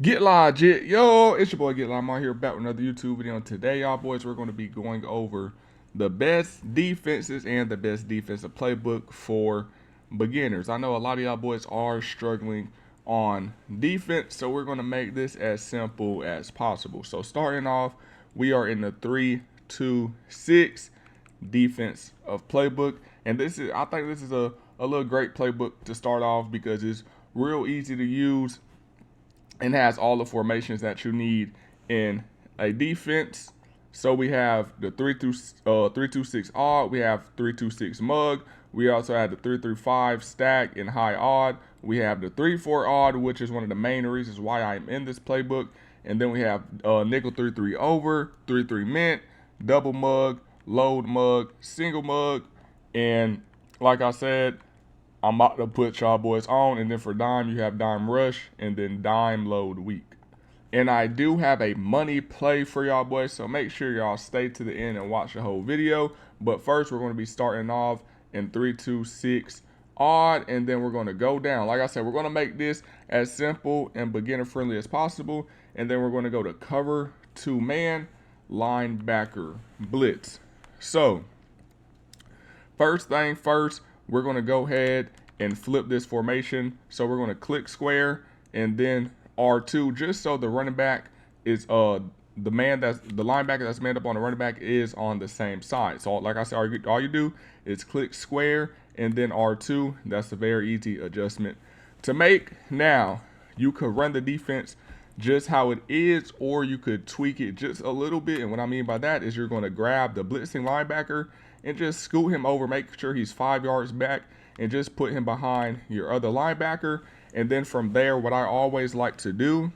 Get legit, yo! It's your boy Get Live. I'm out here back with another YouTube video. And today, y'all boys, we're going to be going over the best defenses and the best defensive playbook for beginners. I know a lot of y'all boys are struggling on defense, so we're going to make this as simple as possible. So starting off, we are in the 3-2-6 defense of playbook, and I think this is a little great playbook to start off because it's real easy to use and has all the formations that you need in a defense. So we have the 3-2-6 odd, we have 3-2-6 mug, we also have the 3-3-5 stack in high odd, we have the 3-4 odd, which is one of the main reasons why I'm in this playbook, and then we have nickel 3-3 over, 3-3 mint, double mug, load mug, single mug, and like I said, I'm about to put y'all boys on, and then for dime, you have dime rush, and then dime load week. And I do have a money play for y'all boys, so make sure y'all stay to the end and watch the whole video. But first, we're going to be starting off in 3-2-6 odd, and then we're going to go down. Like I said, we're going to make this as simple and beginner friendly as possible, and then we're going to go to cover 2-man linebacker blitz. So first thing first, we're going to go ahead and flip this formation. So we're going to click square and then R2, just so the running back is the linebacker that's manned up on the running back is on the same side. So like I said, all you do is click square and then R2. That's a very easy adjustment to make. Now you could run the defense just how it is, or you could tweak it just a little bit. And what I mean by that is you're going to grab the blitzing linebacker and just scoot him over, make sure he's 5 yards back, and just put him behind your other linebacker. And then from there, what I always like to do,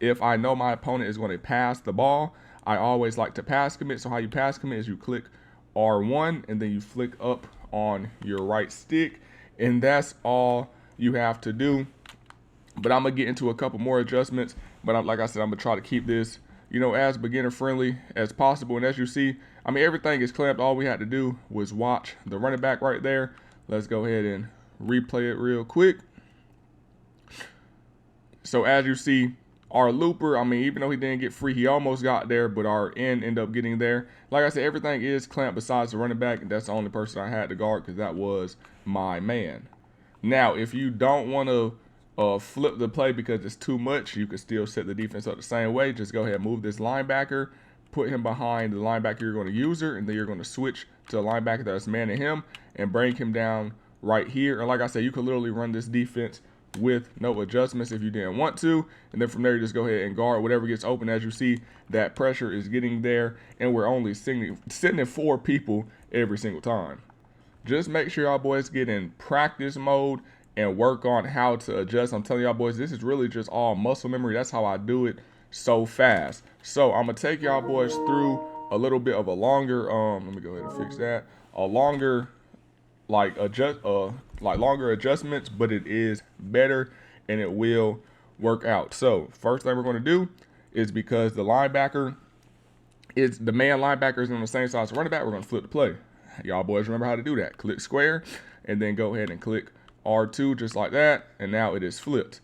if I know my opponent is going to pass the ball, I always like to pass commit. So how you pass commit is you click R1 and then you flick up on your right stick, and that's all you have to do. But I'm gonna get into a couple more adjustments, but like I said, I'm gonna try to keep this, as beginner friendly as possible. And as you see, I mean, everything is clamped. All we had to do was watch the running back right there. Let's go ahead and replay it real quick. So as you see, our looper, I mean, even though he didn't get free, he almost got there, but our end ended up getting there. Like I said, everything is clamped besides the running back, and that's the only person I had to guard because that was my man. Now, if you don't want to flip the play because it's too much, you can still set the defense up the same way. Just go ahead and move this linebacker, put him behind the linebacker you're going to use her, and then you're going to switch to a linebacker that's manning him and bring him down right here. And like I said, you can literally run this defense with no adjustments if you didn't want to, and then from there you just go ahead and guard whatever gets open. As you see, that pressure is getting there, and we're only sitting in 4 people every single time. Just make sure y'all boys get in practice mode and work on how to adjust. I'm telling y'all boys, this is really just all muscle memory. That's how I do it so fast. So I'm gonna take y'all boys through a little bit of a longer, let me go ahead and fix that, a longer longer adjustments, but it is better and it will work out. So first thing we're going to do is, because the man linebacker is on the same side as the running back, we're going to flip the play. Y'all boys remember how to do that. Click square and then go ahead and click R2 just like that, and now it is flipped.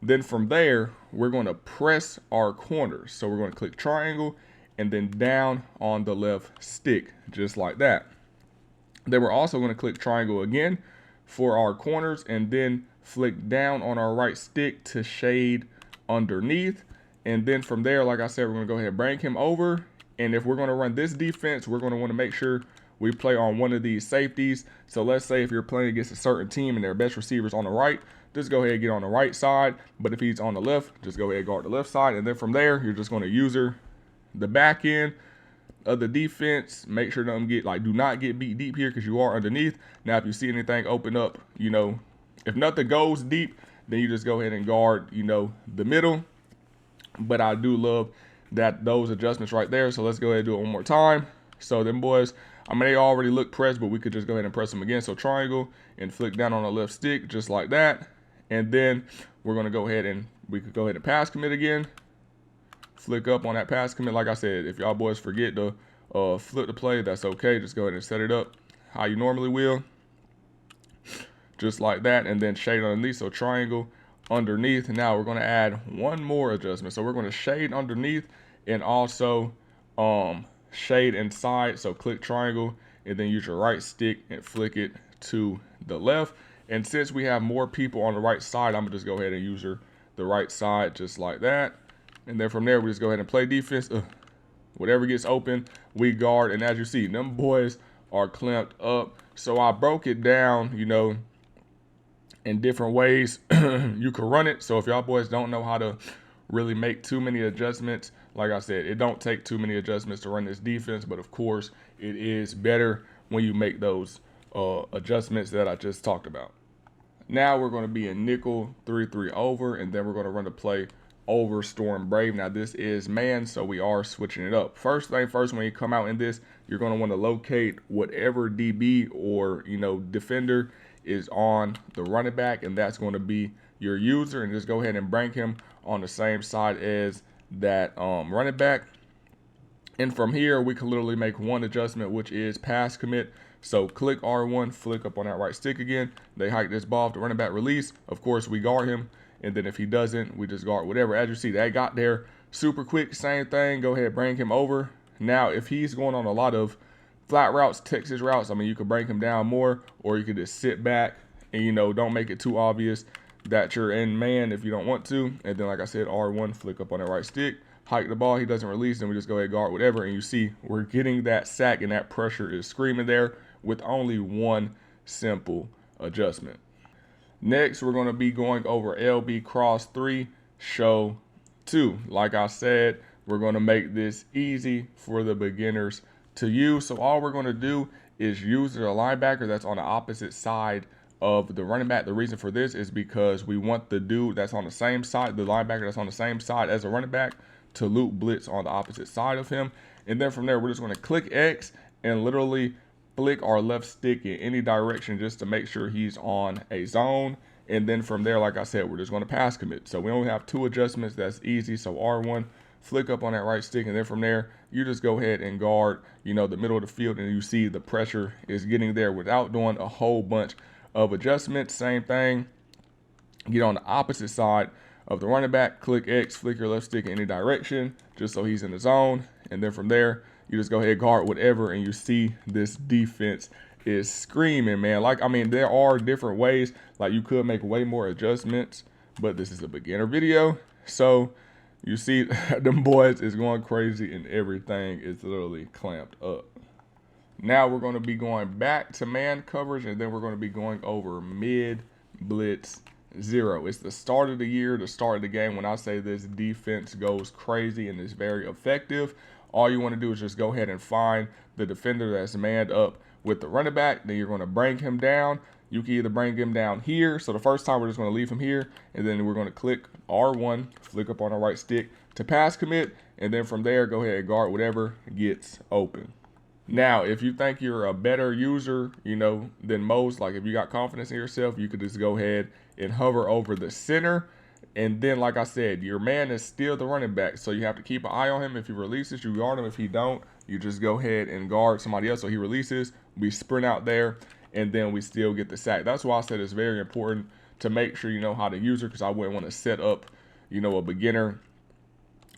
Then from there, we're going to press our corners. So we're going to click triangle and then down on the left stick just like that. Then we're also going to click triangle again for our corners and then flick down on our right stick to shade underneath. And then from there, like I said, we're going to go ahead and bring him over. And if we're going to run this defense, we're going to want to make sure we play on one of these safeties. So let's say if you're playing against a certain team and their best receiver's on the right, just go ahead and get on the right side. But if he's on the left, just go ahead and guard the left side. And then from there, you're just going to user the back end of the defense. Make sure do not get beat deep here because you are underneath. Now, if you see anything open up, if nothing goes deep, then you just go ahead and guard, the middle. But I do love those adjustments right there. So let's go ahead and do it one more time. So them boys, I mean, they already look pressed, but we could just go ahead and press them again. So triangle and flick down on the left stick just like that. And then we're going to go ahead and pass commit again. Flick up on that pass commit. Like I said, if y'all boys forget to flip the play, that's okay. Just go ahead and set it up how you normally will. Just like that, and then shade underneath. So triangle underneath. Now we're going to add one more adjustment. So we're going to shade underneath and also shade inside. So click triangle and then use your right stick and flick it to the left. And since we have more people on the right side, I'm gonna just go ahead and use the right side just like that. And then from there, we just go ahead and play defense. Whatever gets open, we guard. And as you see, them boys are clamped up. So I broke it down, you know, in different ways you can run it. So if y'all boys don't know how to really make too many adjustments, like I said, it don't take too many adjustments to run this defense, but of course it is better when you make those adjustments that I just talked about. Now we're going to be in nickel 3-3 over, and then we're going to run the play over Storm Brave. Now this is man, so we are switching it up. First thing first, when you come out in this, you're going to want to locate whatever DB or, you know, defender is on the running back, and that's going to be your user, and just go ahead and bring him on the same side as that running back. And from here, we can literally make one adjustment, which is pass commit. So click R1, flick up on that right stick again. They hike this ball, the running back release. Of course, we guard him. And then if he doesn't, we just guard whatever. As you see, that got there super quick. Same thing. Go ahead, bring him over. Now, if he's going on a lot of flat routes, Texas routes, I mean, you could bring him down more, or you could just sit back and, you know, don't make it too obvious that you're in man if you don't want to. And then, like I said, R1, flick up on that right stick. Hike the ball, he doesn't release, and we just go ahead, guard whatever, and you see we're getting that sack, and that pressure is screaming there with only one simple adjustment. Next, we're going to be going over LB cross 3, show 2. Like I said, we're going to make this easy for the beginners to use. So all we're going to do is use the linebacker that's on the opposite side of the running back. The reason for this is because we want the dude that's on the same side, the linebacker that's on the same side as the running back, to loop blitz on the opposite side of him. And then from there, we're just going to click X and literally flick our left stick in any direction just to make sure he's on a zone. And then from there, like I said, we're just going to pass commit. So we only have 2 adjustments. That's easy. So R1, flick up on that right stick, and then from there, you just go ahead and guard, you know, the middle of the field, and you see the pressure is getting there without doing a whole bunch of adjustments. Same thing, get on the opposite side of the running back, click X, flick your left stick in any direction, just so he's in the zone. And then from there, you just go ahead, guard whatever, and you see this defense is screaming, man. Like, I mean, there are different ways, like you could make way more adjustments, but this is a beginner video. So you see them boys is going crazy and everything is literally clamped up. Now we're going to be going back to man coverage, and then we're going to be going over mid blitz 0. It's the start of the year, the start of the game. When I say this defense goes crazy and is very effective, all you want to do is just go ahead and find the defender that's manned up with the running back. Then you're going to bring him down. You can either bring him down here. So the first time we're just going to leave him here, and then we're going to click R1, flick up on the right stick to pass commit, and then from there, go ahead and guard whatever gets open. Now, if you think you're a better user, you know, than most, like if you got confidence in yourself, you could just go ahead and hover over the center. And then, like I said, your man is still the running back, so you have to keep an eye on him. If he releases, you guard him. If he don't, you just go ahead and guard somebody else. So he releases, we sprint out there, and then we still get the sack. That's why I said it's very important to make sure you know how to use her, because I wouldn't want to set up, you know, a beginner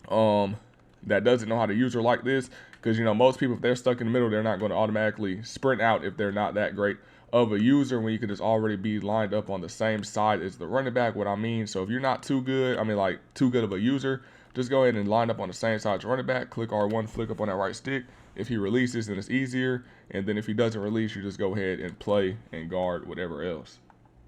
that doesn't know how to use her like this. Because, you know, most people, if they're stuck in the middle, they're not going to automatically sprint out if they're not that great of a user, when you could just already be lined up on the same side as the running back. What I mean, so if you're not too good, I mean like too good of a user, just go ahead and line up on the same side as the running back, click R1, flick up on that right stick. If he releases, then it's easier. And then if he doesn't release, you just go ahead and play and guard whatever else.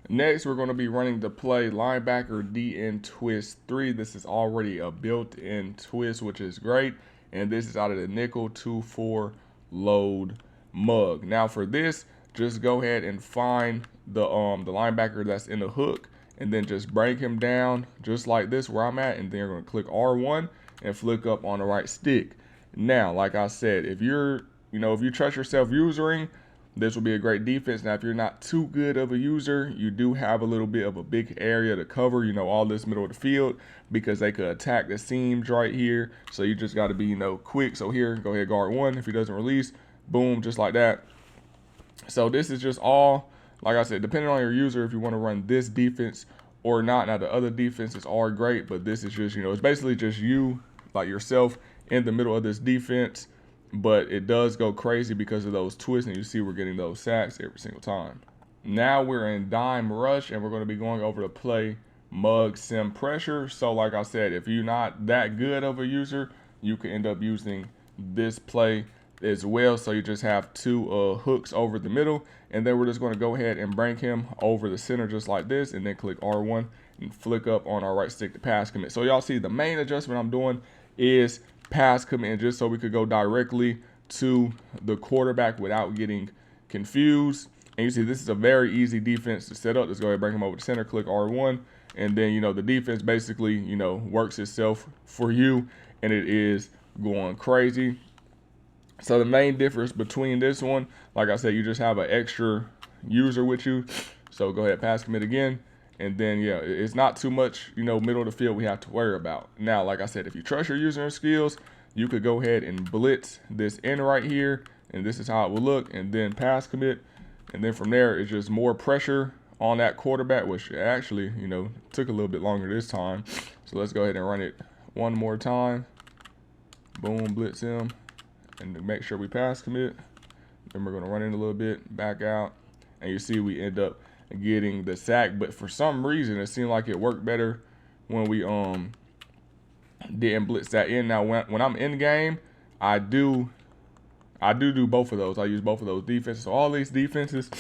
Next, we're going to be running the play linebacker DN twist 3. This is already a built-in twist, which is great. And this is out of the nickel 2-4 load mug. Now for this, just go ahead and find the linebacker that's in the hook, and then just bring him down just like this where I'm at, and then you're going to click R1 and flick up on the right stick. Now, like I said, if you're, you know, if you trust yourself usering, this will be a great defense. Now, if you're not too good of a user, you do have a little bit of a big area to cover, you know, all this middle of the field, because they could attack the seams right here. So you just got to be, you know, quick. So here, go ahead, guard 1. If he doesn't release, boom, just like that. So this is just all, like I said, depending on your user, if you want to run this defense or not. Now the other defenses are great, but this is just, it's basically just you, like yourself, in the middle of this defense. But it does go crazy because of those twists, and you see we're getting those sacks every single time. Now we're in dime rush, and we're going to be going over to play mug sim pressure. So like I said, if you're not that good of a user, you can end up using this play as well. So you just have two hooks over the middle, and then we're just going to go ahead and bring him over the center just like this, and then click R1 and flick up on our right stick to pass commit. So y'all see the main adjustment I'm doing is pass commit, just so we could go directly to the quarterback without getting confused. And you see this is a very easy defense to set up. Let's go ahead and bring him over to center, click R1, and then the defense basically works itself for you, and it is going crazy. So the main difference between this one, like I said, you just have an extra user with you. So go ahead, pass commit again. And then, yeah, it's not too much, middle of the field we have to worry about. Now, like I said, if you trust your user skills, you could go ahead and blitz this in right here. And this is how it will look. And then pass commit. And then from there, it's just more pressure on that quarterback, which actually, took a little bit longer this time. So let's go ahead and run it one more time. Boom, blitz him. And to make sure we pass commit. Then we're going to run in a little bit, back out. And you see we end up getting the sack, but for some reason it seemed like it worked better when we didn't blitz that in. Now when I'm in game, I do both of those. I use both of those defenses. So all these defenses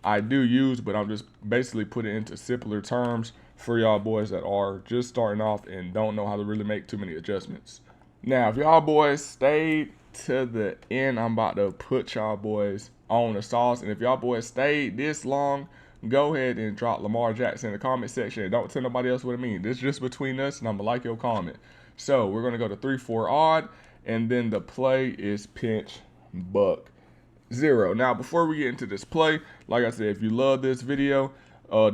I do use, but I'm just basically putting it into simpler terms for y'all boys that are just starting off and don't know how to really make too many adjustments. Now if y'all boys stayed to the end, I'm about to put y'all boys on the sauce. And if y'all boys stayed this long, go ahead and drop Lamar Jackson in the comment section. And don't tell nobody else what it means. This is just between us, and I'm going to like your comment. So we're going to go to 3-4 odd, and then the play is pinch buck 0. Now, before we get into this play, like I said, if you love this video,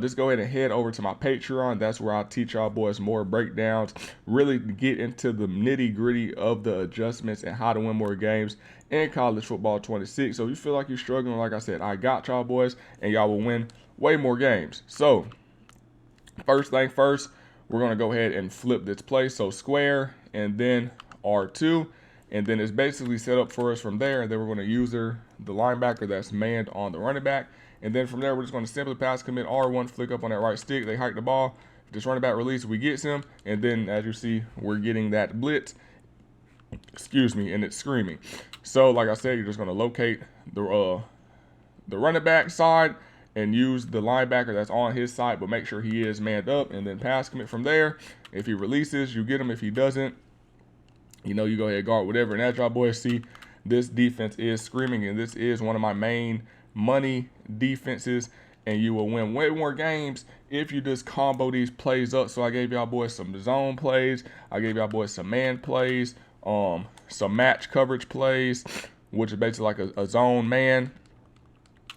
just go ahead and head over to my Patreon. That's where I teach y'all boys more breakdowns, really get into the nitty gritty of the adjustments and how to win more games in college football 26. So if you feel like you're struggling, like I said, I got y'all boys, and y'all will win way more games. So first thing first, we're going to go ahead and flip this play. So square and then R2, and then it's basically set up for us from there. And then we're going to use the linebacker that's manned on the running back. And then from there, we're just going to simply pass commit R1, flick up on that right stick. They hike the ball. This running back release, we get him. And then as you see, we're getting that blitz. Excuse me, and it's screaming. So like I said, you're just going to locate the running back side and use the linebacker that's on his side, but make sure he is manned up, and then pass commit from there. If he releases, you get him. If he doesn't, you go ahead, guard whatever. And as y'all boys see, this defense is screaming, and this is one of my main money defenses, and you will win way more games if you just combo these plays up. So I gave y'all boys some zone plays. I gave y'all boys some man plays, some match coverage plays, which is basically like a zone man.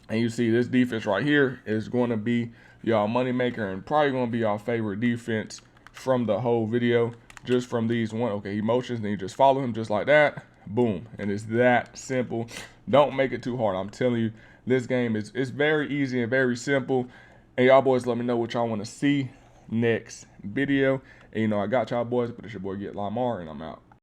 And you see this defense right here is going to be y'all money maker, and probably going to be y'all favorite defense from the whole video, just from these one. Okay, he motions, then you just follow him just like that. Boom. And it's that simple. Don't make it too hard. I'm telling you, this game is very easy and very simple. And y'all boys let me know what y'all want to see next video. And I got y'all boys, but it's your boy Get Lamar, and I'm out.